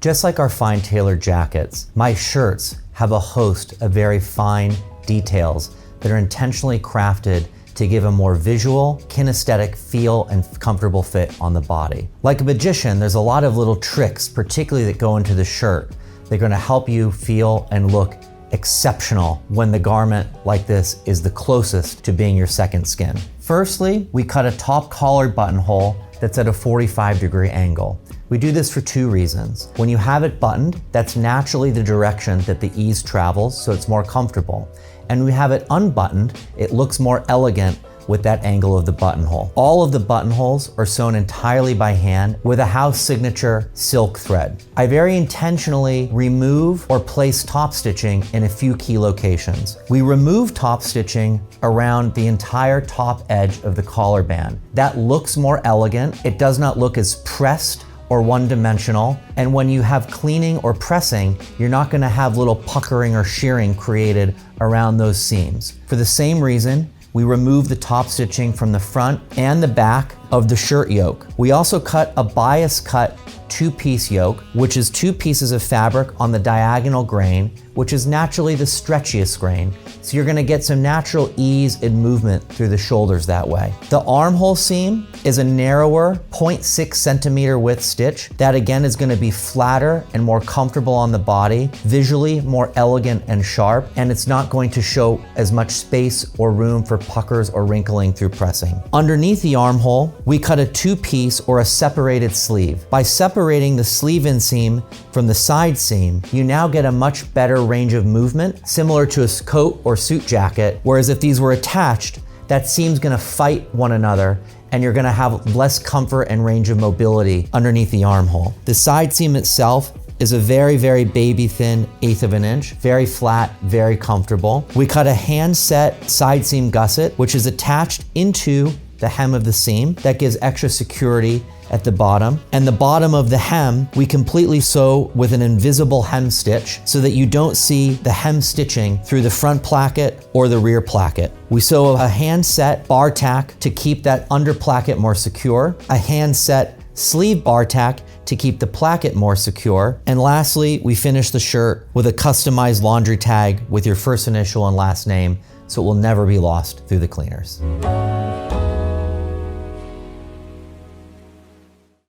Just like our fine tailored jackets, my shirts have a host of very fine details that are intentionally crafted to give a more visual, kinesthetic feel and comfortable fit on the body. Like a magician, there's a lot of little tricks, particularly that go into the shirt. They're gonna help you feel and look exceptional when the garment like this is the closest to being your second skin. Firstly, we cut a top collared buttonhole that's at a 45-degree angle. We do this for two reasons. When you have it buttoned, that's naturally the direction that the ease travels, so it's more comfortable. And when we have it unbuttoned, it looks more elegant with that angle of the buttonhole. All of the buttonholes are sewn entirely by hand with a house signature silk thread. I very intentionally remove or place top stitching in a few key locations. We remove top stitching around the entire top edge of the collar band. That looks more elegant. It does not look as pressed or one-dimensional. And when you have cleaning or pressing, you're not gonna have little puckering or shearing created around those seams. For the same reason, we remove the top stitching from the front and the back of the shirt yoke. We also cut a bias cut two-piece yoke, which is two pieces of fabric on the diagonal grain, which is naturally the stretchiest grain. So you're gonna get some natural ease and movement through the shoulders that way. The armhole seam is a narrower 0.6 centimeter width stitch. That again is gonna be flatter and more comfortable on the body, visually more elegant and sharp, and it's not going to show as much space or room for puckers or wrinkling through pressing. Underneath the armhole, we cut a two-piece or a separated sleeve. By separating the sleeve inseam from the side seam, you now get a much better range of movement, similar to a coat or suit jacket, whereas if these were attached, that seam's gonna fight one another and you're gonna have less comfort and range of mobility underneath the armhole. The side seam itself is a very, very baby thin 1/8 of an inch, very flat, very comfortable. We cut a hand set side seam gusset, which is attached into the hem of the seam. That gives extra security at the bottom. And the bottom of the hem, we completely sew with an invisible hem stitch so that you don't see the hem stitching through the front placket or the rear placket. We sew a hand set bar tack to keep that under placket more secure, a hand set sleeve bar tack to keep the placket more secure. And lastly, we finish the shirt with a customized laundry tag with your first initial and last name, so it will never be lost through the cleaners.